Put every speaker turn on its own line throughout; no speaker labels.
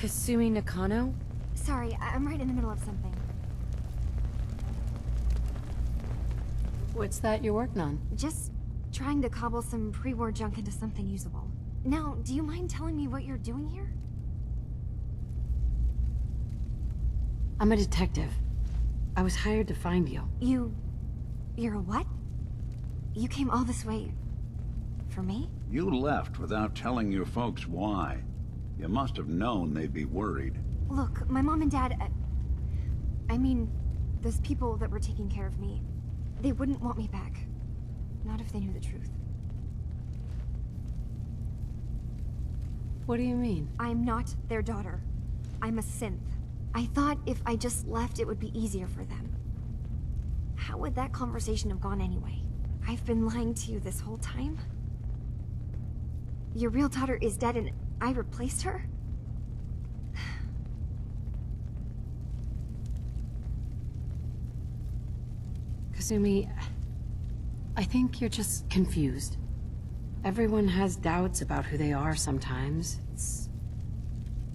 Kasumi Nakano?
Sorry, I'm right in the middle of something.
What's that you're working on?
Just trying to cobble some pre-war junk into something usable. Now, do you mind telling me what you're doing here?
I'm a detective. I was hired to find you.
You're a what? You came all this way... for me?
You left without telling your folks why. You must have known they'd be worried.
Look, my mom and dad... I mean, those people that were taking care of me, they wouldn't want me back. Not if they knew the truth.
What do you mean?
I'm not their daughter. I'm a synth. I thought if I just left, it would be easier for them. How would that conversation have gone anyway? I've been lying to you this whole time? Your real daughter is dead and I replaced her?
Kasumi, I think you're just confused. Everyone has doubts about who they are sometimes.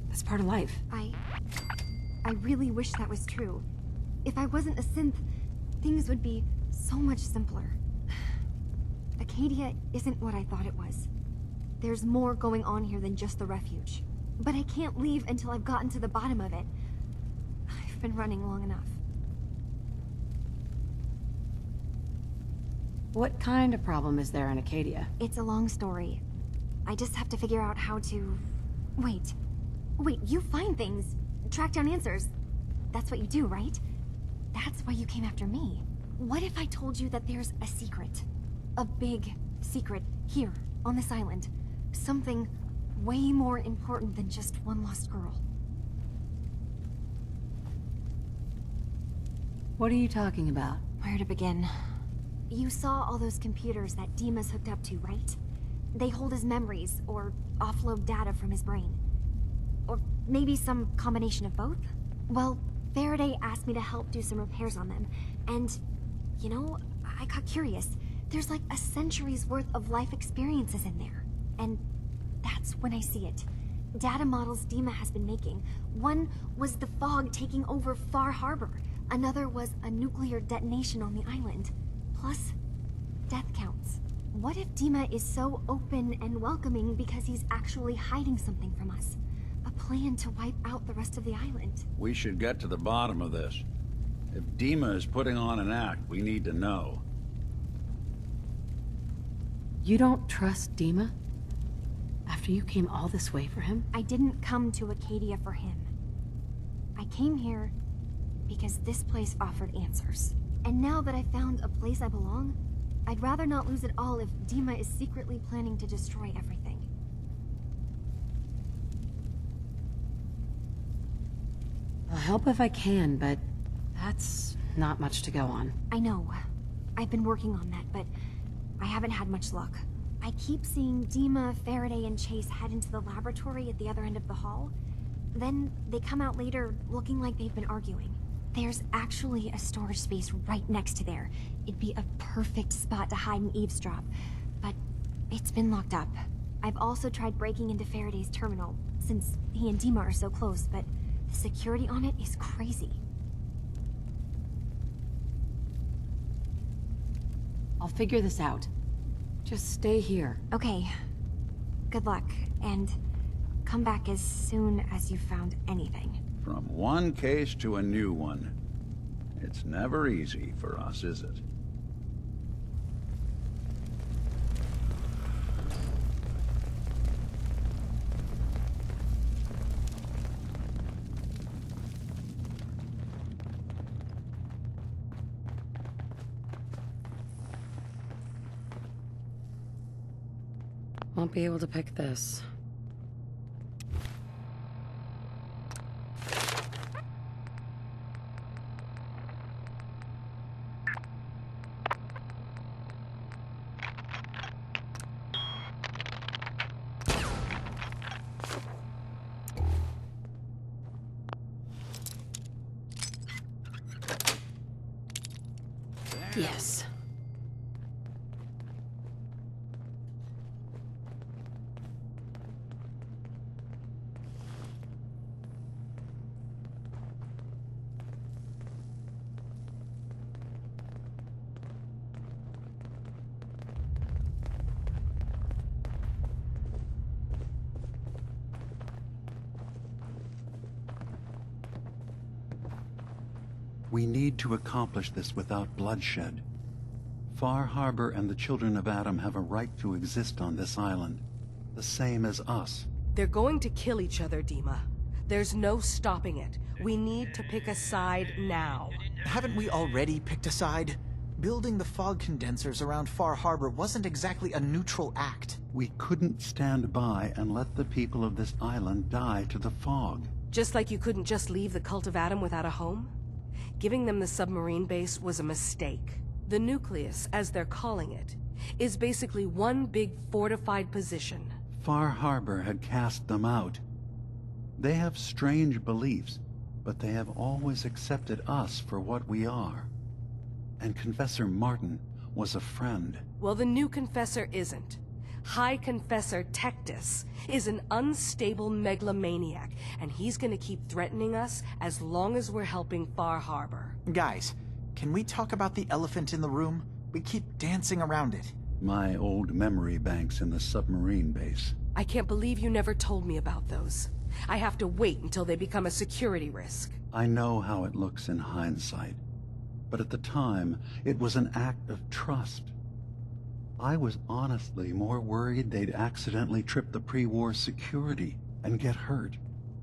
That's part of life.
I really wish that was true. If I wasn't a synth, things would be so much simpler. Acadia isn't what I thought it was. There's more going on here than just the refuge. But I can't leave until I've gotten to the bottom of it. I've been running long enough.
What kind of problem is there in Acadia?
It's a long story. I just have to figure out how to... Wait, you find things, track down answers. That's what you do, right? That's why you came after me. What if I told you that there's a secret? A big secret here, on this island. Something way more important than just one lost girl.
What are you talking about?
Where to begin? You saw all those computers that Dima's hooked up to, right? They hold his memories, or offload data from his brain. Or maybe some combination of both? Well, Faraday asked me to help do some repairs on them, and, you know, I got curious. There's like a century's worth of life experiences in there. And that's when I see it. Data models Dima has been making. One was the fog taking over Far Harbor. Another was a nuclear detonation on the island. Plus, death counts. What if Dima is so open and welcoming because he's actually hiding something from us? A plan to wipe out the rest of the island.
We should get to the bottom of this. If Dima is putting on an act, we need to know.
You don't trust Dima? After you came all this way for him?
I didn't come to Acadia for him. I came here because this place offered answers. And now that I found a place I belong, I'd rather not lose it all if Dima is secretly planning to destroy everything.
I'll help if I can, but that's not much to go on.
I know. I've been working on that, but I haven't had much luck. I keep seeing Dima, Faraday, and Chase head into the laboratory at the other end of the hall. Then they come out later looking like they've been arguing. There's actually a storage space right next to there. It'd be a perfect spot to hide and eavesdrop, but it's been locked up. I've also tried breaking into Faraday's terminal, since he and Dima are so close, but the security on it is crazy.
I'll figure this out. Just stay here.
Okay. Good luck, and come back as soon as you've found anything.
From one case to a new one. It's never easy for us, is it?
Won't be able to pick this. Yes.
We need to accomplish this without bloodshed. Far Harbor and the children of Adam have a right to exist on this island, the same as us.
They're going to kill each other, Dima. There's no stopping it. We need to pick a side now.
Haven't we already picked a side? Building the fog condensers around Far Harbor wasn't exactly a neutral act.
We couldn't stand by and let the people of this island die to the fog.
Just like you couldn't just leave the Cult of Adam without a home? Giving them the submarine base was a mistake. The nucleus, as they're calling it, is basically one big fortified position.
Far Harbor had cast them out. They have strange beliefs, but they have always accepted us for what we are. And Confessor Martin was a friend.
Well, the new Confessor isn't. High Confessor Tectus is an unstable megalomaniac, and he's gonna keep threatening us as long as we're helping Far Harbor.
Guys, can we talk about the elephant in the room? We keep dancing around it.
My old memory banks in the submarine base.
I can't believe you never told me about those. I have to wait until they become a security risk.
I know how it looks in hindsight, but at the time, it was an act of trust. I was honestly more worried they'd accidentally trip the pre-war security and get hurt,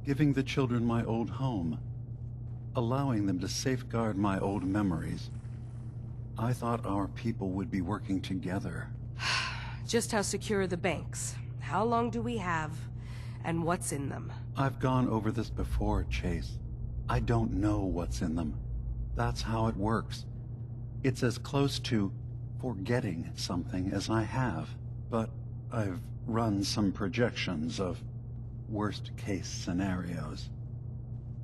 giving the children my old home, allowing them to safeguard my old memories. I thought our people would be working together.
Just how secure are the banks? How long do we have? And what's in them?
I've gone over this before, Chase. I don't know what's in them. That's how it works. It's as close to forgetting something as I have, but I've run some projections of worst-case scenarios.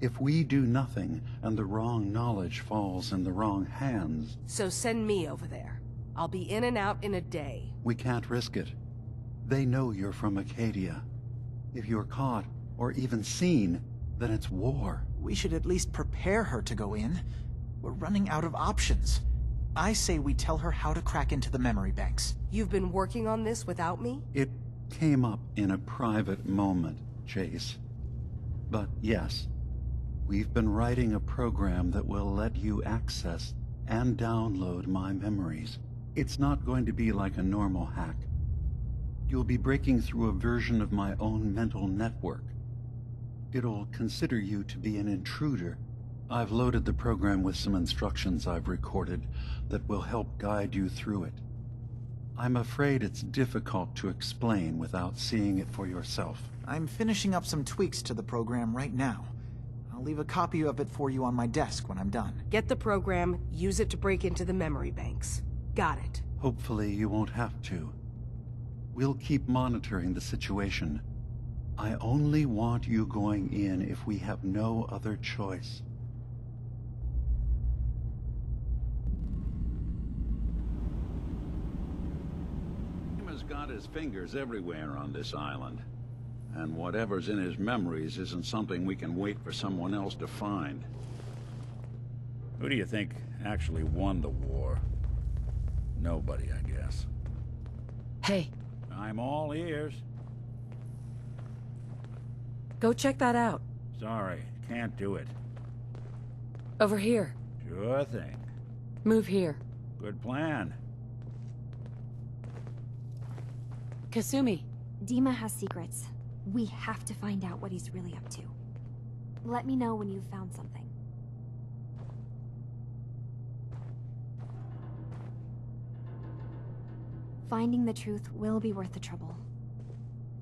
If we do nothing and the wrong knowledge falls in the wrong hands...
So send me over there. I'll be in and out in a day.
We can't risk it. They know you're from Acadia. If you're caught, or even seen, then it's war.
We should at least prepare her to go in. We're running out of options. I say we tell her how to crack into the memory banks.
You've been working on this without me?
It came up in a private moment, Chase. But yes, we've been writing a program that will let you access and download my memories. It's not going to be like a normal hack. You'll be breaking through a version of my own mental network. It'll consider you to be an intruder. I've loaded the program with some instructions I've recorded that will help guide you through it. I'm afraid it's difficult to explain without seeing it for yourself.
I'm finishing up some tweaks to the program right now. I'll leave a copy of it for you on my desk when I'm done.
Get the program, use it to break into the memory banks. Got it.
Hopefully you won't have to. We'll keep monitoring the situation. I only want you going in if we have no other choice. He's got his fingers everywhere on this island. And whatever's in his memories isn't something we can wait for someone else to find.
Who do you think actually won the war? Nobody, I guess.
Hey,
I'm all ears.
go check that out.
Sorry, can't do it.
Over here.
Sure thing.
Move here.
Good plan.
Kasumi.
Dima has secrets. We have to find out what he's really up to. Let me know when you've found something. Finding the truth will be worth the trouble.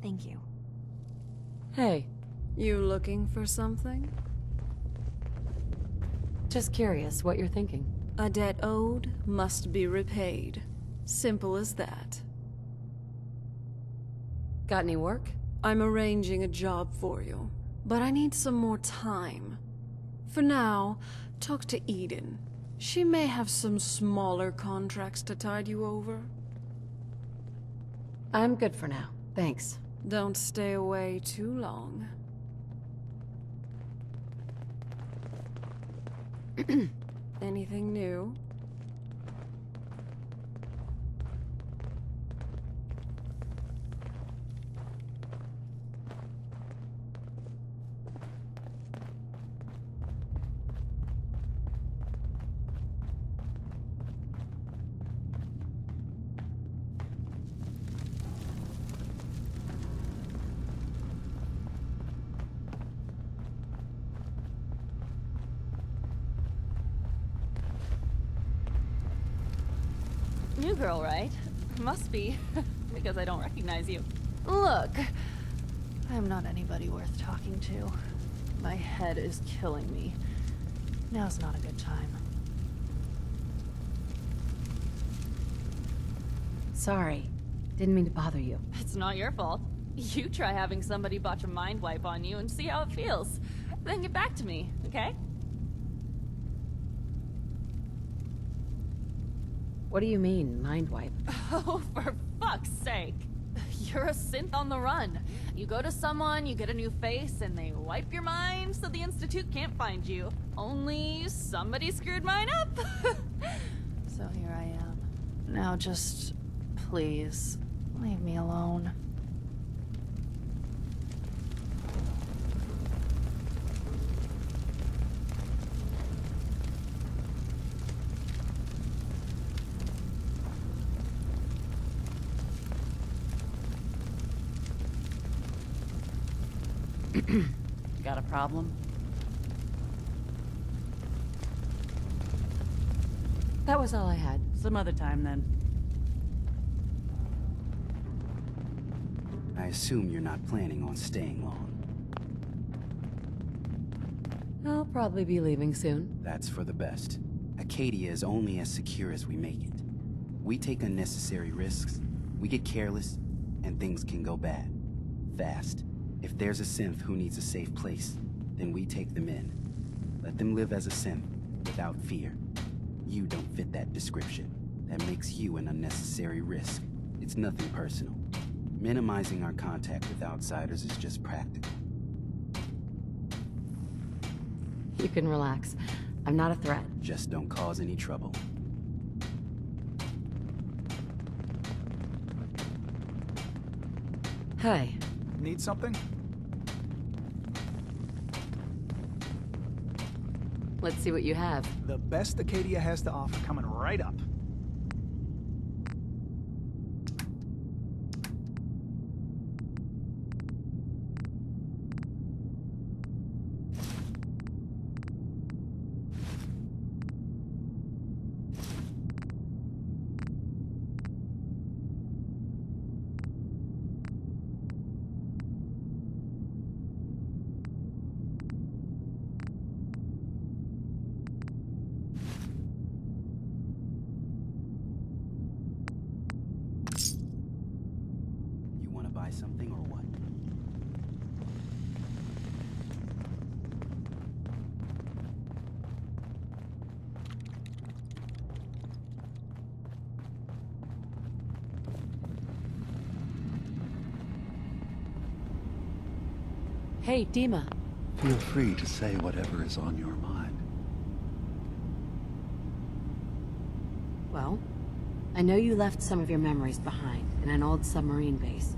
Thank you.
Hey,
You looking for something?
just curious what you're thinking.
A debt owed must be repaid. Simple as that.
Got any work?
I'm arranging a job for you, but I need some more time. For now, talk to Eden. She may have some smaller contracts to tide you over.
I'm good for now. Thanks.
Don't stay away too long. Anything new?
new girl, right? Must be, because I don't recognize you. Look, I'm not anybody worth talking to. My head is killing me. Now's not a good time.
Sorry. Didn't mean to bother you.
It's not your fault. You try having somebody botch a mind wipe on you and see how it feels. Then get back to me, okay?
What do you mean, mind wipe?
Oh, for fuck's sake. You're a synth on the run. You go to someone, you get a new face, and they wipe your mind so the Institute can't find you. Only somebody screwed mine up. So here I am. Now just, please, leave me alone. Got a problem?
That was all I had.
Some other time, then.
I assume you're not planning on staying long.
I'll probably be leaving soon.
That's for the best. Acadia is only as secure as we make it. We take unnecessary risks, we get careless, and things can go bad. Fast. If there's a synth who needs a safe place, then we take them in. Let them live as a synth, without fear. You don't fit that description. That makes you an unnecessary risk. It's nothing personal. Minimizing our contact with outsiders is just practical.
You can relax. I'm not a threat.
Just don't cause any trouble.
Hey.
Need something?
Let's see what you have.
The best Acadia has to offer coming right up.
Something or what?
Hey, Dima.
Feel free to say whatever is on your mind.
Well, I know you left some of your memories behind in an old submarine base.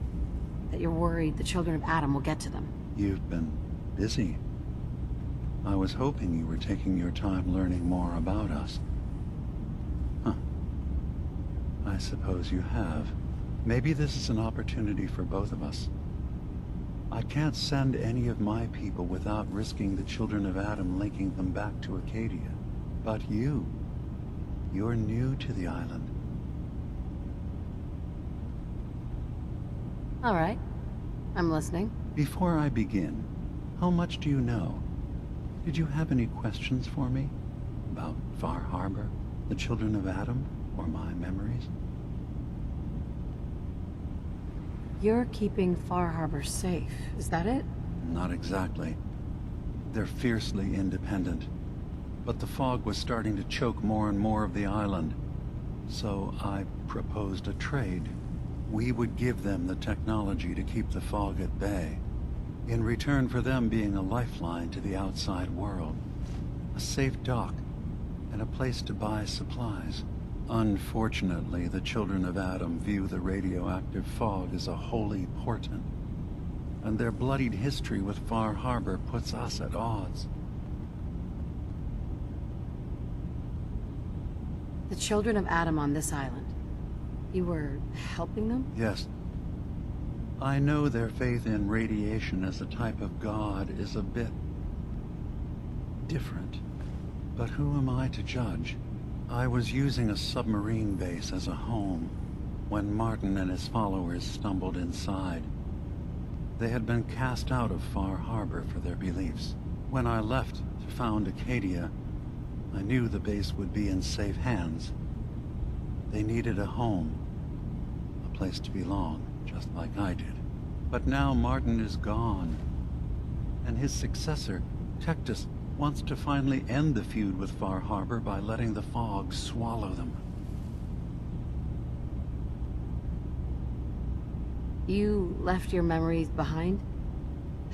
That you're worried the children of Adam will get to them.
You've been busy. I was hoping you were taking your time learning more about us. Huh. I suppose you have. Maybe this is an opportunity for both of us. I can't send any of my people without risking the children of Adam linking them back to Acadia. But you're new to the island.
All right. I'm listening.
Before I begin, how much do you know? Did you have any questions for me? About Far Harbor, the children of Adam, or my memories?
You're keeping Far Harbor safe, is that it?
Not exactly. They're fiercely independent. But the fog was starting to choke more and more of the island. So I proposed a trade. We would give them the technology to keep the fog at bay, in return for them being a lifeline to the outside world, a safe dock, and a place to buy supplies. Unfortunately, the children of Adam view the radioactive fog as a holy portent, and their bloodied history with Far Harbor puts us at odds.
The children of Adam on this island. You were helping them?
Yes. I know their faith in radiation as a type of god is a bit different. But who am I to judge? I was using a submarine base as a home when Martin and his followers stumbled inside. They had been cast out of Far Harbor for their beliefs. When I left to found Acadia, I knew the base would be in safe hands. They needed a home, a place to belong, just like I did. But now Martin is gone, and his successor, Tectus, wants to finally end the feud with Far Harbor by letting the fog swallow them.
You left your memories behind?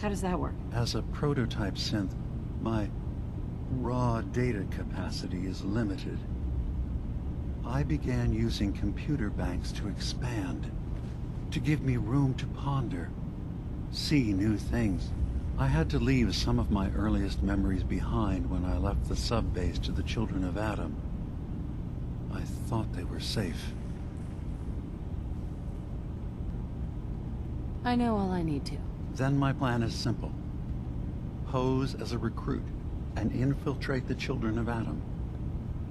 How does that work?
As a prototype synth, my raw data capacity is limited. I began using computer banks to expand, to give me room to ponder, see new things. I had to leave some of my earliest memories behind when I left the sub-base to the Children of Adam. I thought they were safe.
I know all I need to.
Then my plan is simple. Pose as a recruit and infiltrate the Children of Adam.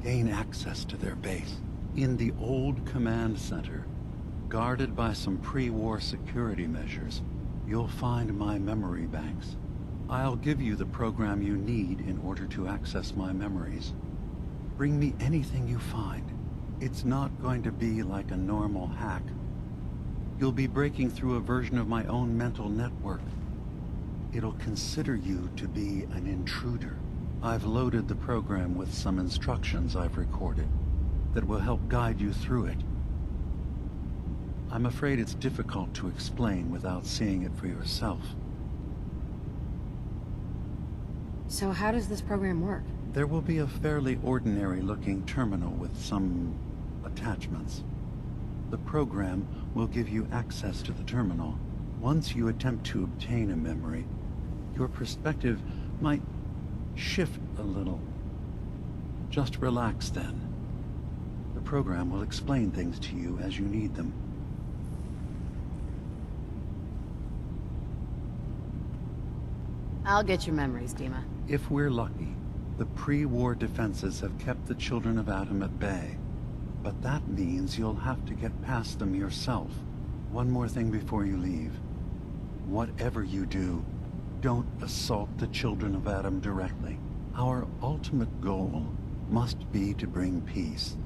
Gain access to their base. In the old command center, guarded by some pre-war security measures, you'll find my memory banks. I'll give you the program you need in order to access my memories. Bring me anything you find. It's not going to be like a normal hack. You'll be breaking through a version of my own mental network. It'll consider you to be an intruder. I've loaded the program with some instructions I've recorded that will help guide you through it. I'm afraid it's difficult to explain without seeing it for yourself.
So how does this program work?
There will be a fairly ordinary-looking terminal with some attachments. The program will give you access to the terminal. Once you attempt to obtain a memory, your perspective might shift a little. Just relax then. The program will explain things to you as you need them.
I'll get your memories, Dima.
If we're lucky, the pre-war defenses have kept the Children of Adam at bay. But that means you'll have to get past them yourself. One more thing before you leave. Whatever you do, don't assault the Children of Adam directly. Our ultimate goal must be to bring peace.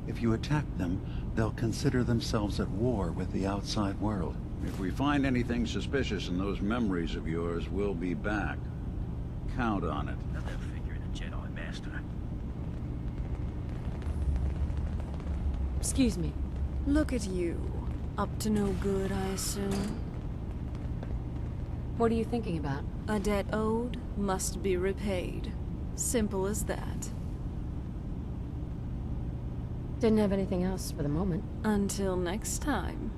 If you attack them, they'll consider themselves at war with the outside world.
If we find anything suspicious in those memories of yours, we'll be back. Count on it.
Another figure in the Jedi Master.
Excuse me.
Look at you. Up to no good, I assume.
What are you thinking about?
A debt owed must be repaid. Simple as that.
Didn't have anything else for the moment.
Until next time.